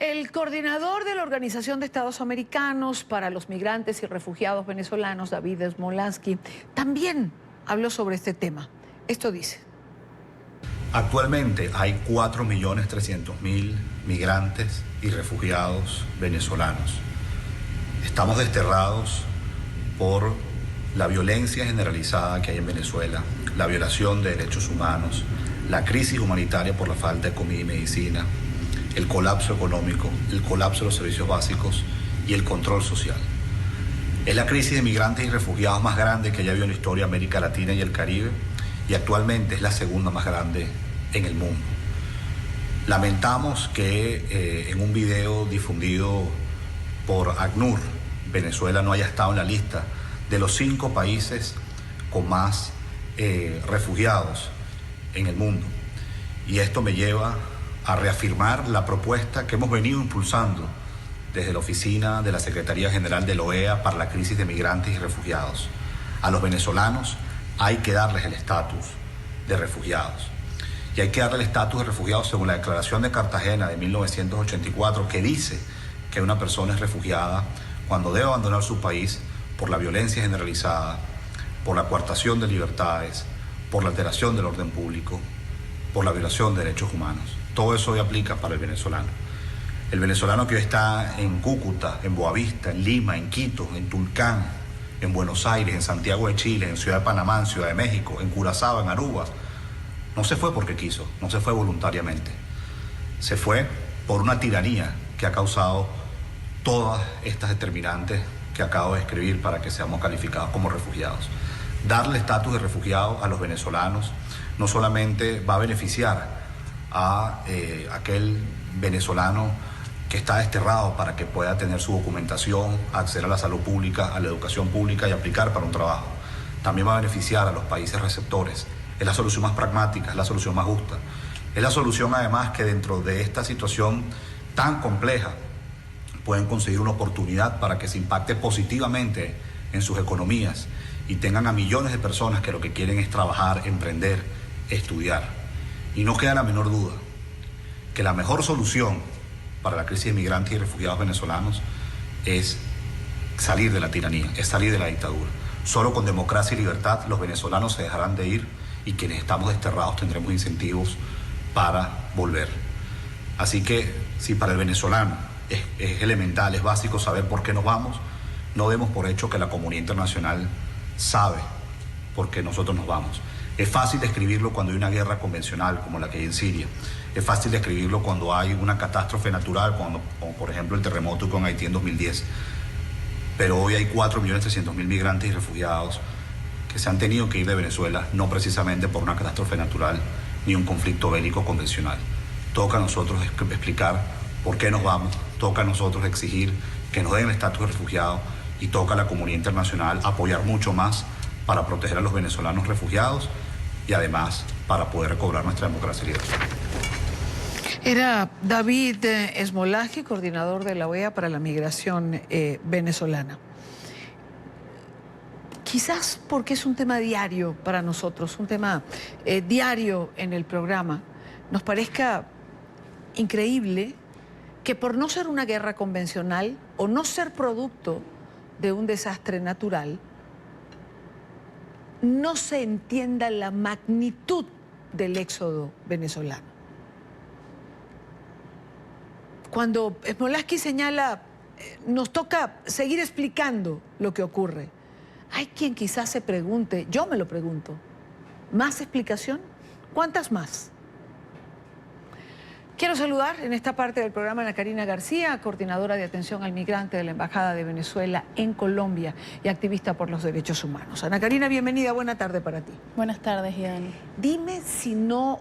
El coordinador de la Organización de Estados Americanos para los Migrantes y Refugiados Venezolanos, David Smolansky, también habló sobre este tema. Esto dice: actualmente hay 4.300.000 migrantes y refugiados venezolanos. Estamos desterrados por la violencia generalizada que hay en Venezuela, la violación de derechos humanos, la crisis humanitaria por la falta de comida y medicina, el colapso económico, el colapso de los servicios básicos y el control social. Es la crisis de migrantes y refugiados más grande que haya habido en la historia de América Latina y el Caribe, y actualmente es la segunda más grande en el mundo. Lamentamos que en un video difundido por ACNUR, Venezuela no haya estado en la lista de los 5 países con más refugiados en el mundo. Y esto me lleva a reafirmar la propuesta que hemos venido impulsando desde la oficina de la Secretaría General de la OEA para la crisis de migrantes y refugiados. A los venezolanos hay que darles el estatus de refugiados. Y hay que darle el estatus de refugiados según la Declaración de Cartagena de 1984, que dice que una persona es refugiada cuando debe abandonar su país por la violencia generalizada, por la coartación de libertades, por la alteración del orden público, por la violación de derechos humanos. Todo eso hoy aplica para el venezolano. El venezolano que hoy está en Cúcuta, en Boavista, en Lima, en Quito, en Tulcán, en Buenos Aires, en Santiago de Chile, en Ciudad de Panamá, en Ciudad de México, en Curazao, en Aruba, no se fue porque quiso, no se fue voluntariamente. Se fue por una tiranía que ha causado todas estas determinantes que acabo de escribir para que seamos calificados como refugiados. Darle estatus de refugiado a los venezolanos no solamente va a beneficiar a aquel venezolano que está desterrado para que pueda tener su documentación, acceder a la salud pública, a la educación pública y aplicar para un trabajo. También va a beneficiar a los países receptores. Es la solución más pragmática, es la solución más justa. Es la solución además que dentro de esta situación tan compleja pueden conseguir una oportunidad para que se impacte positivamente en sus economías y tengan a millones de personas que lo que quieren es trabajar, emprender, estudiar. Y no queda la menor duda que la mejor solución para la crisis de migrantes y refugiados venezolanos es salir de la tiranía, es salir de la dictadura. Solo con democracia y libertad los venezolanos se dejarán de ir y quienes estamos desterrados tendremos incentivos para volver. Así que si para el venezolano es elemental, es básico saber por qué nos vamos, no demos por hecho que la comunidad internacional sabe por qué nosotros nos vamos. Es fácil describirlo cuando hay una guerra convencional como la que hay en Siria. Es fácil describirlo cuando hay una catástrofe natural, como por ejemplo el terremoto con Haití en 2010. Pero hoy hay 4.300.000 migrantes y refugiados que se han tenido que ir de Venezuela, no precisamente por una catástrofe natural ni un conflicto bélico convencional. Toca a nosotros explicar por qué nos vamos, toca a nosotros exigir que nos den el estatus de refugiado y toca a la comunidad internacional apoyar mucho más para proteger a los venezolanos refugiados y además para poder recobrar nuestra democracia y libertad. Era David Smolansky, coordinador de la OEA para la migración venezolana. Quizás porque es un tema diario para nosotros, un tema diario en el programa, nos parezca increíble que por no ser una guerra convencional o no ser producto de un desastre natural, no se entienda la magnitud del éxodo venezolano. Cuando Smolansky señala, nos toca seguir explicando lo que ocurre. Hay quien quizás se pregunte, yo me lo pregunto, ¿más explicación? ¿Cuántas más? Quiero saludar en esta parte del programa a Ana Karina García, coordinadora de atención al migrante de la Embajada de Venezuela en Colombia y activista por los derechos humanos. Ana Karina, bienvenida, buena tarde para ti. Buenas tardes, Ian. Dime si no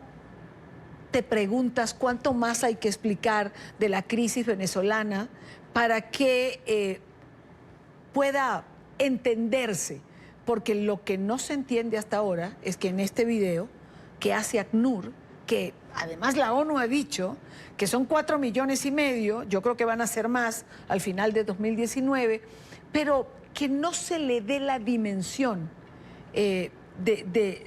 te preguntas cuánto más hay que explicar de la crisis venezolana para que pueda entenderse, porque lo que no se entiende hasta ahora es que en este video que hace ACNUR, que además la ONU ha dicho que son 4,5 millones, yo creo que van a ser más al final de 2019, pero que no se le dé la dimensión de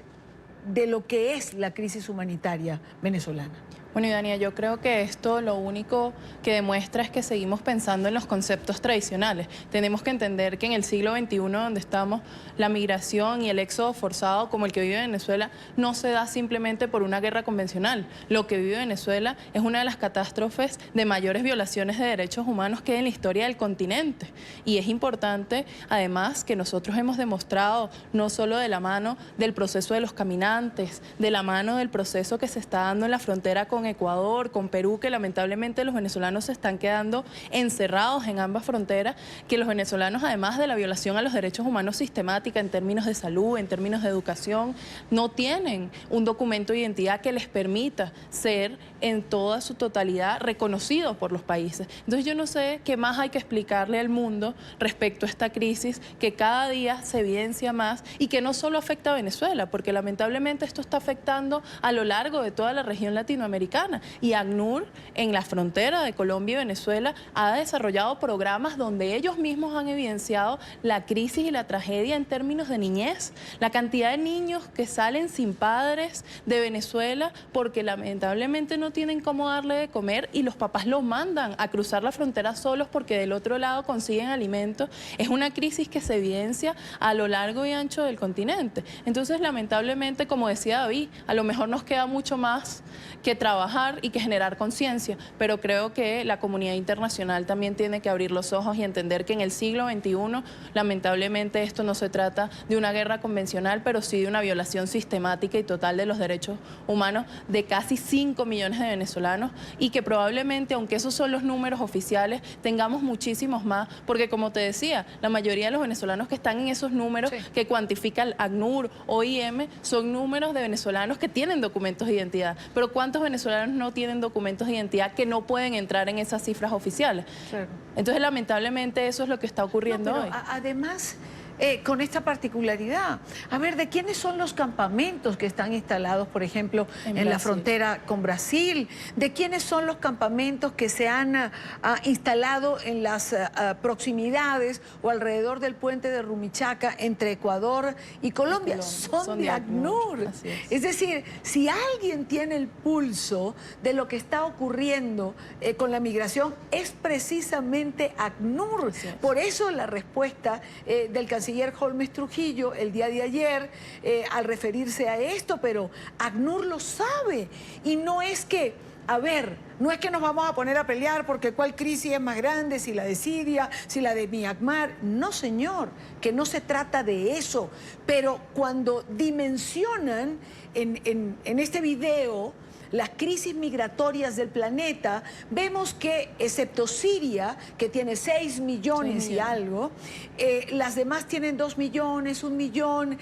lo que es la crisis humanitaria venezolana. Bueno, y Dania, yo creo que esto lo único que demuestra es que seguimos pensando en los conceptos tradicionales. Tenemos que entender que en el siglo XXI, donde estamos, la migración y el éxodo forzado como el que vive Venezuela no se da simplemente por una guerra convencional. Lo que vive Venezuela es una de las catástrofes de mayores violaciones de derechos humanos que hay en la historia del continente. Y es importante, además, que nosotros hemos demostrado, no solo de la mano del proceso de los caminantes, de la mano del proceso que se está dando en la frontera con Ecuador, con Perú, que lamentablemente los venezolanos se están quedando encerrados en ambas fronteras, que los venezolanos, además de la violación a los derechos humanos sistemática en términos de salud, en términos de educación, no tienen un documento de identidad que les permita ser en toda su totalidad reconocidos por los países. Entonces yo no sé qué más hay que explicarle al mundo respecto a esta crisis que cada día se evidencia más y que no solo afecta a Venezuela, porque lamentablemente esto está afectando a lo largo de toda la región latinoamericana. Y ACNUR, en la frontera de Colombia y Venezuela, ha desarrollado programas donde ellos mismos han evidenciado la crisis y la tragedia en términos de niñez. La cantidad de niños que salen sin padres de Venezuela porque lamentablemente no tienen cómo darle de comer y los papás los mandan a cruzar la frontera solos porque del otro lado consiguen alimentos. Es una crisis que se evidencia a lo largo y ancho del continente. Entonces, lamentablemente, como decía David, a lo mejor nos queda mucho más que trabajar y que generar conciencia, pero creo que la comunidad internacional también tiene que abrir los ojos y entender que en el siglo XXI, lamentablemente, esto no se trata de una guerra convencional, pero sí de una violación sistemática y total de los derechos humanos de casi 5 millones de venezolanos y que probablemente, aunque esos son los números oficiales, tengamos muchísimos más, porque como te decía, la mayoría de los venezolanos que están en esos números que cuantifica el ACNUR, OIM, son números de venezolanos que tienen documentos de identidad, pero ¿cuántos venezolanos no tienen documentos de identidad que no pueden entrar en esas cifras oficiales? Claro. Entonces, lamentablemente, eso es lo que está ocurriendo hoy. Además, con esta particularidad, a ver, ¿de quiénes son los campamentos que están instalados, por ejemplo, en la frontera con Brasil? ¿De quiénes son los campamentos que se han instalado en las proximidades o alrededor del puente de Rumichaca entre Ecuador y Colombia? Son de ACNUR. Es decir, si alguien tiene el pulso de lo que está ocurriendo con la migración, es precisamente ACNUR. Por eso la respuesta del canciller Holmes Trujillo el día de ayer al referirse a esto, pero ACNUR lo sabe y no es que, a ver, no es que nos vamos a poner a pelear porque cuál crisis es más grande, si la de Siria, si la de Myanmar. No, señor, que no se trata de eso, pero cuando dimensionan en este video las crisis migratorias del planeta, vemos que, excepto Siria, que tiene 6 millones y algo, las demás tienen 2 millones, 1 millón.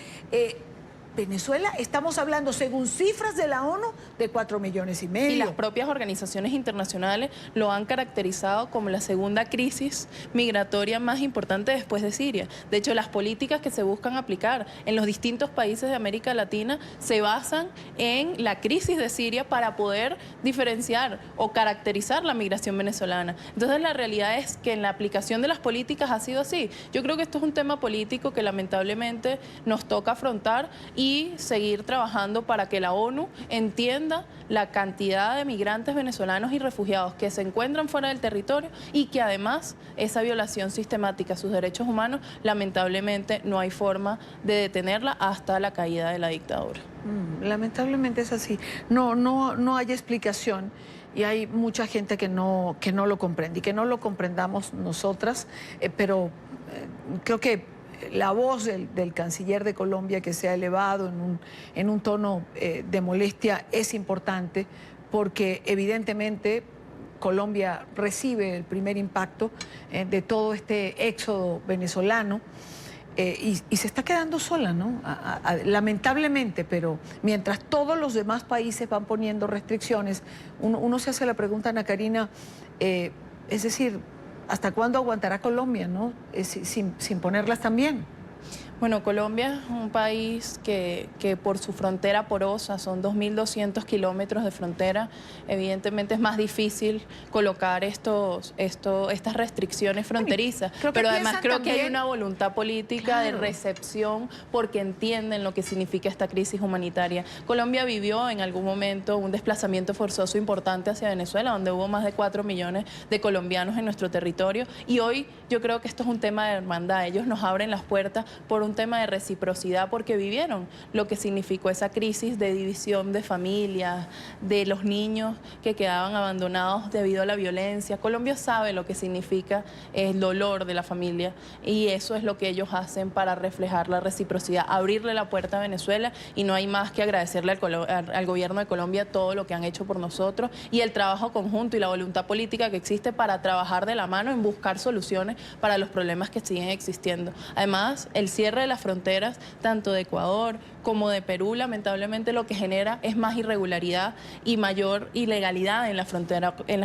Venezuela, estamos hablando, según cifras de la ONU, de 4,5 millones. Y las propias organizaciones internacionales lo han caracterizado como la segunda crisis migratoria más importante después de Siria. De hecho, las políticas que se buscan aplicar en los distintos países de América Latina se basan en la crisis de Siria para poder diferenciar o caracterizar la migración venezolana. Entonces, la realidad es que en la aplicación de las políticas ha sido así. Yo creo que esto es un tema político que lamentablemente nos toca afrontar y seguir trabajando para que la ONU entienda la cantidad de migrantes venezolanos y refugiados que se encuentran fuera del territorio y que además esa violación sistemática a sus derechos humanos, lamentablemente no hay forma de detenerla hasta la caída de la dictadura. Lamentablemente es así. No hay explicación. Y hay mucha gente que no lo comprende y que no lo comprendamos nosotras, pero creo que la voz del canciller de Colombia que se ha elevado en un tono de molestia es importante porque evidentemente Colombia recibe el primer impacto de todo este éxodo venezolano y se está quedando sola, ¿no? Lamentablemente, pero mientras todos los demás países van poniendo restricciones, uno se hace la pregunta, Ana Karina, es decir, ¿hasta cuándo aguantará Colombia, no? Sin ponerlas también. Bueno, Colombia es un país que por su frontera porosa, son 2.200 kilómetros de frontera, evidentemente es más difícil colocar estas restricciones fronterizas, creo que pero además piensan creo que hay también- una voluntad política de Claro. recepción porque entienden lo que significa esta crisis humanitaria. Colombia vivió en algún momento un desplazamiento forzoso importante hacia Venezuela, donde hubo más de 4 millones de colombianos en nuestro territorio, y hoy yo creo que esto es un tema de hermandad. Ellos nos abren las puertas por un tema de reciprocidad porque vivieron lo que significó esa crisis de división de familias, de los niños que quedaban abandonados debido a la violencia. Colombia sabe lo que significa el dolor de la familia y eso es lo que ellos hacen para reflejar la reciprocidad, abrirle la puerta a Venezuela, y no hay más que agradecerle al gobierno de Colombia todo lo que han hecho por nosotros y el trabajo conjunto y la voluntad política que existe para trabajar de la mano en buscar soluciones para los problemas que siguen existiendo. Además, el cierre de las fronteras, tanto de Ecuador como de Perú, lamentablemente lo que genera es más irregularidad y mayor ilegalidad en la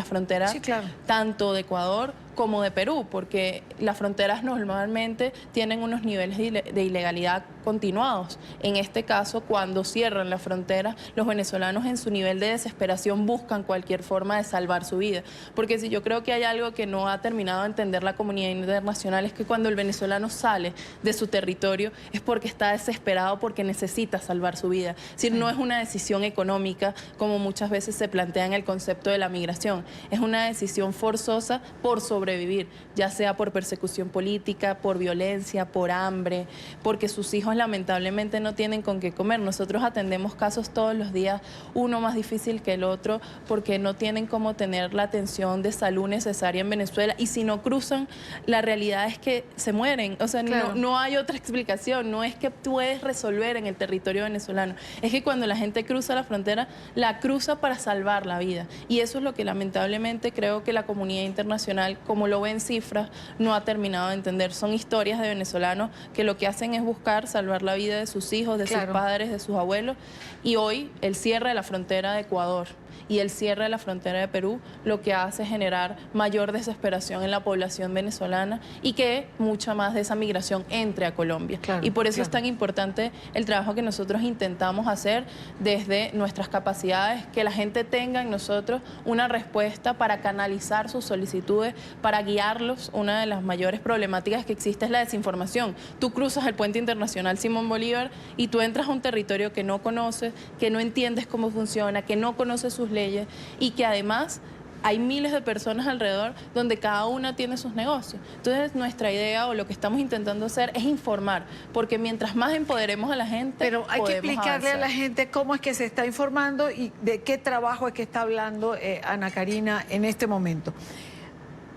frontera Sí, claro. tanto de Ecuador como de Perú, porque las fronteras normalmente tienen unos niveles de ilegalidad continuados. En este caso, cuando cierran la frontera, los venezolanos en su nivel de desesperación buscan cualquier forma de salvar su vida. Porque si yo creo que hay algo que no ha terminado de entender la comunidad internacional, es que cuando el venezolano sale de su territorio es porque está desesperado, porque necesita salvar su vida. Es decir, no es una decisión económica como muchas veces se plantea en el concepto de la migración. Es una decisión forzosa por sobrevivir, ya sea por persecución política, por violencia, por hambre, porque sus hijos lamentablemente no tienen con qué comer. Nosotros atendemos casos todos los días, uno más difícil que el otro, porque no tienen cómo tener la atención de salud necesaria en Venezuela, y si no cruzan, la realidad es que se mueren. O sea, Claro. no hay otra explicación, no es que puedes resolver en el territorio venezolano, es que cuando la gente cruza la frontera, la cruza para salvar la vida, y eso es lo que lamentablemente creo que la comunidad internacional, como lo ve en cifras, no ha terminado de entender. Son historias de venezolanos que lo que hacen es buscar salvar la vida de sus hijos, de Claro. sus padres, de sus abuelos, y hoy el cierre de la frontera de Ecuador y el cierre de la frontera de Perú lo que hace es generar mayor desesperación en la población venezolana y que mucha más de esa migración entre a Colombia. Claro, Y por eso es claro. tan importante el trabajo que nosotros intentamos hacer desde nuestras capacidades, que la gente tenga en nosotros una respuesta para canalizar sus solicitudes, para guiarlos. Una de las mayores problemáticas que existe es la desinformación. Tú cruzas el puente internacional Simón Bolívar y tú entras a un territorio que no conoces, que no entiendes cómo funciona, que no conoces sus leyes y que además hay miles de personas alrededor donde cada una tiene sus negocios. Entonces nuestra idea o lo que estamos intentando hacer es informar, porque mientras más empoderemos a la gente, Pero hay que podemos explicarle a la avanzar. gente cómo es que se está informando y de qué trabajo es que está hablando Ana Karina en este momento.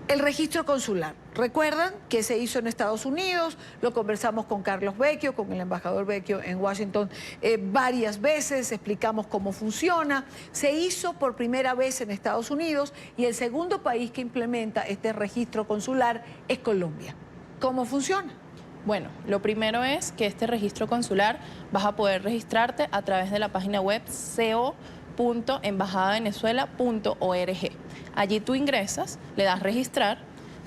El registro consular. Recuerdan que se hizo en Estados Unidos, lo conversamos con Carlos Vecchio, con el embajador Vecchio en Washington varias veces, explicamos cómo funciona. Se hizo por primera vez en Estados Unidos y el segundo país que implementa este registro consular es Colombia. ¿Cómo funciona? Bueno, lo primero es que este registro consular vas a poder registrarte a través de la página web co.embajadavenezuela.org. Allí tú ingresas, le das registrar,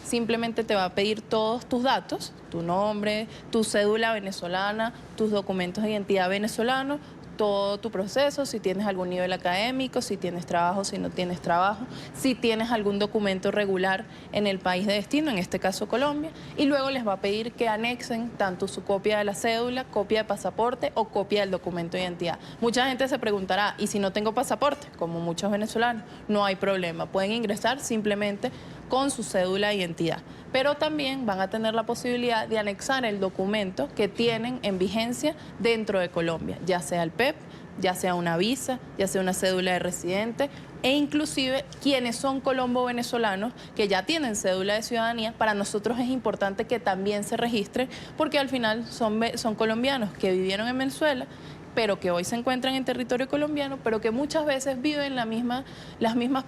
simplemente te va a pedir todos tus datos, tu nombre, tu cédula venezolana, tus documentos de identidad venezolanos, todo tu proceso, si tienes algún nivel académico, si tienes trabajo, si no tienes trabajo, si tienes algún documento regular en el país de destino, en este caso Colombia, y luego les va a pedir que anexen tanto su copia de la cédula, copia de pasaporte o copia del documento de identidad. Mucha gente se preguntará, ¿y si no tengo pasaporte? Como muchos venezolanos, no hay problema, pueden ingresar simplemente con su cédula de identidad. Pero también van a tener la posibilidad de anexar el documento que tienen en vigencia dentro de Colombia, ya sea el PEP, ya sea una visa, ya sea una cédula de residente, e inclusive quienes son colombo-venezolanos que ya tienen cédula de ciudadanía, para nosotros es importante que también se registren, porque al final son colombianos que vivieron en Venezuela, pero que hoy se encuentran en territorio colombiano, pero que muchas veces viven las mismas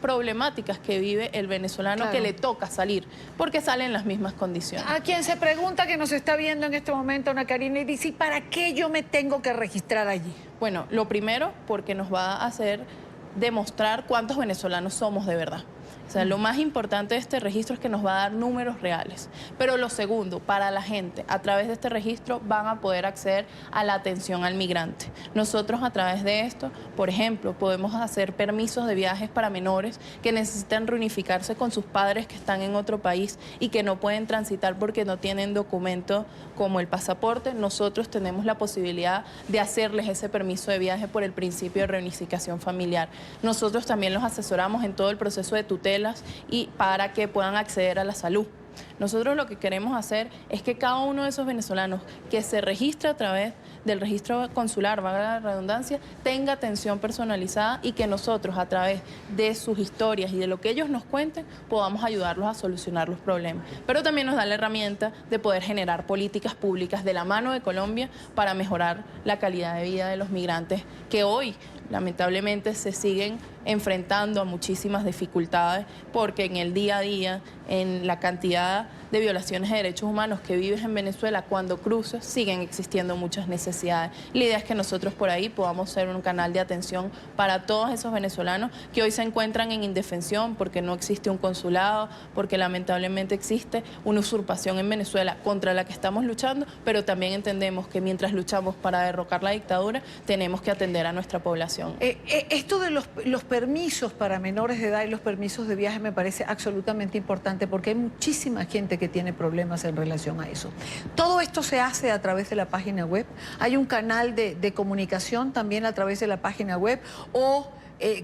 problemáticas que vive el venezolano, Claro. que le toca salir, porque salen en las mismas condiciones. A quien se pregunta, que nos está viendo en este momento, Ana Karina, y dice, ¿y para qué yo me tengo que registrar allí? Bueno, lo primero, porque nos va a hacer demostrar cuántos venezolanos somos de verdad. O sea, lo más importante de este registro es que nos va a dar números reales. Pero lo segundo, para la gente, a través de este registro van a poder acceder a la atención al migrante. Nosotros a través de esto, por ejemplo, podemos hacer permisos de viajes para menores que necesitan reunificarse con sus padres que están en otro país y que no pueden transitar porque no tienen documento como el pasaporte. Nosotros tenemos la posibilidad de hacerles ese permiso de viaje por el principio de reunificación familiar. Nosotros también los asesoramos en todo el proceso de tutelas y para que puedan acceder a la salud. Nosotros lo que queremos hacer es que cada uno de esos venezolanos que se registre a través del registro consular, valga la redundancia, tenga atención personalizada y que nosotros a través de sus historias y de lo que ellos nos cuenten podamos ayudarlos a solucionar los problemas. Pero también nos da la herramienta de poder generar políticas públicas de la mano de Colombia para mejorar la calidad de vida de los migrantes que hoy lamentablemente se siguen enfrentando a muchísimas dificultades porque en el día a día, en la cantidad de violaciones de derechos humanos que vives en Venezuela, cuando cruzas siguen existiendo muchas necesidades. La idea es que nosotros por ahí podamos ser un canal de atención para todos esos venezolanos que hoy se encuentran en indefensión porque no existe un consulado, porque lamentablemente existe una usurpación en Venezuela contra la que estamos luchando, pero también entendemos que mientras luchamos para derrocar la dictadura, tenemos que atender a nuestra población. Esto de los permisos para menores de edad y los permisos de viaje me parece absolutamente importante porque hay muchísima gente que tiene problemas en relación a eso. Todo esto se hace a través de la página web. Hay un canal de comunicación también a través de la página web o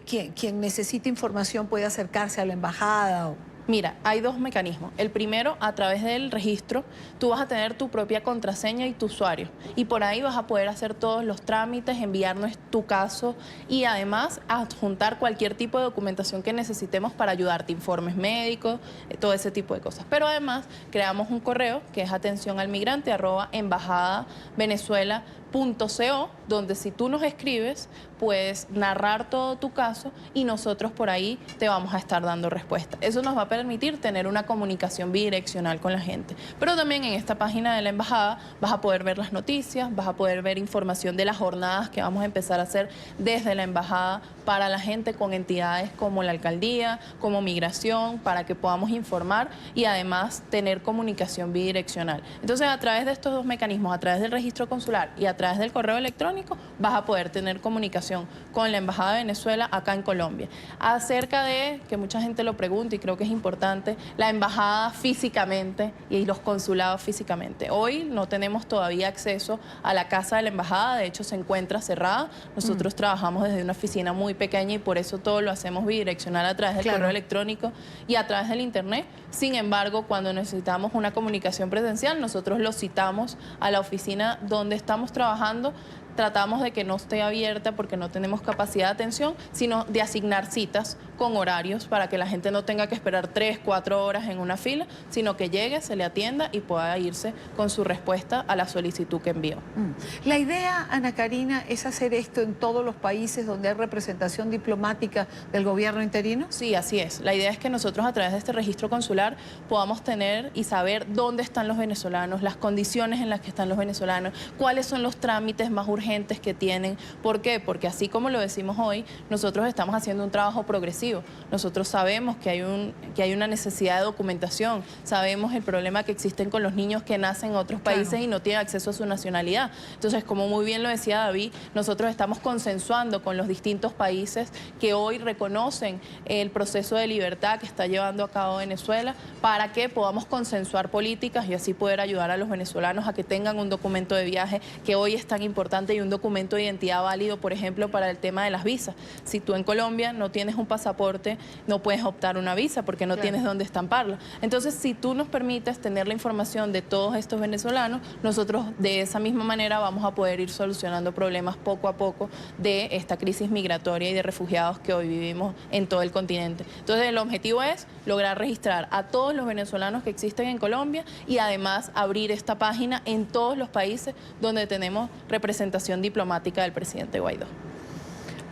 quien necesite información puede acercarse a la embajada. Mira, hay dos mecanismos. El primero, a través del registro, tú vas a tener tu propia contraseña y tu usuario. Y por ahí vas a poder hacer todos los trámites, enviarnos tu caso y además adjuntar cualquier tipo de documentación que necesitemos para ayudarte, informes médicos, todo ese tipo de cosas. Pero además creamos un correo que es atención@embajadavenezuela.co, donde si tú nos escribes, puedes narrar todo tu caso y nosotros por ahí te vamos a estar dando respuesta. Eso nos va a permitir tener una comunicación bidireccional con la gente. Pero también en esta página de la embajada vas a poder ver las noticias, vas a poder ver información de las jornadas que vamos a empezar a hacer desde la embajada para la gente con entidades como la alcaldía, como migración, para que podamos informar y además tener comunicación bidireccional. Entonces, a través de estos dos mecanismos, a través del registro consular y a través del correo electrónico, vas a poder tener comunicación con la Embajada de Venezuela acá en Colombia. Acerca de, que mucha gente lo pregunta y creo que es importante, la embajada físicamente y los consulados físicamente. Hoy no tenemos todavía acceso a la casa de la embajada, de hecho se encuentra cerrada. Nosotros trabajamos desde una oficina muy pequeña y por eso todo lo hacemos bidireccional a través del correo electrónico y a través del internet. Sin embargo, cuando necesitamos una comunicación presencial, nosotros lo citamos a la oficina donde estamos trabajando. Tratamos de que no esté abierta porque no tenemos capacidad de atención, sino de asignar citas con horarios para que la gente no tenga que esperar 3, 4 horas en una fila, sino que llegue, se le atienda y pueda irse con su respuesta a la solicitud que envió. La idea, Ana Karina, es hacer esto en todos los países donde hay representación diplomática del gobierno interino. Sí, así es. La idea es que nosotros a través de este registro consular podamos tener y saber dónde están los venezolanos, las condiciones en las que están los venezolanos, cuáles son los trámites más urgentes que tienen. ¿Por qué? Porque así como lo decimos hoy, nosotros estamos haciendo un trabajo progresivo. Nosotros sabemos que hay una necesidad de documentación, sabemos el problema que existen con los niños que nacen en otros países y no tienen acceso a su nacionalidad. Entonces, como muy bien lo decía David, nosotros estamos consensuando con los distintos países que hoy reconocen el proceso de libertad que está llevando a cabo Venezuela para que podamos consensuar políticas y así poder ayudar a los venezolanos a que tengan un documento de viaje que hoy es tan importante y un documento de identidad válido, por ejemplo, para el tema de las visas. Si tú en Colombia no tienes un pasaporte, no puedes optar una visa porque no tienes dónde estamparla. Entonces, si tú nos permites tener la información de todos estos venezolanos, nosotros de esa misma manera vamos a poder ir solucionando problemas poco a poco de esta crisis migratoria y de refugiados que hoy vivimos en todo el continente. Entonces, el objetivo es lograr registrar a todos los venezolanos que existen en Colombia y además abrir esta página en todos los países donde tenemos representación diplomática del presidente Guaidó.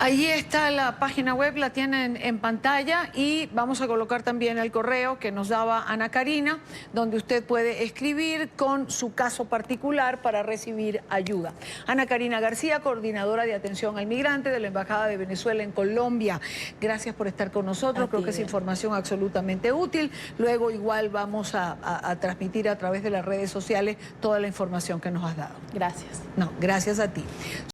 Allí está la página web, la tienen en pantalla y vamos a colocar también el correo que nos daba Ana Karina, donde usted puede escribir con su caso particular para recibir ayuda. Ana Karina García, coordinadora de atención al migrante de la Embajada de Venezuela en Colombia. Gracias por estar con nosotros, creo que es información absolutamente útil. Luego igual vamos a transmitir a través de las redes sociales toda la información que nos has dado. Gracias. No, gracias a ti.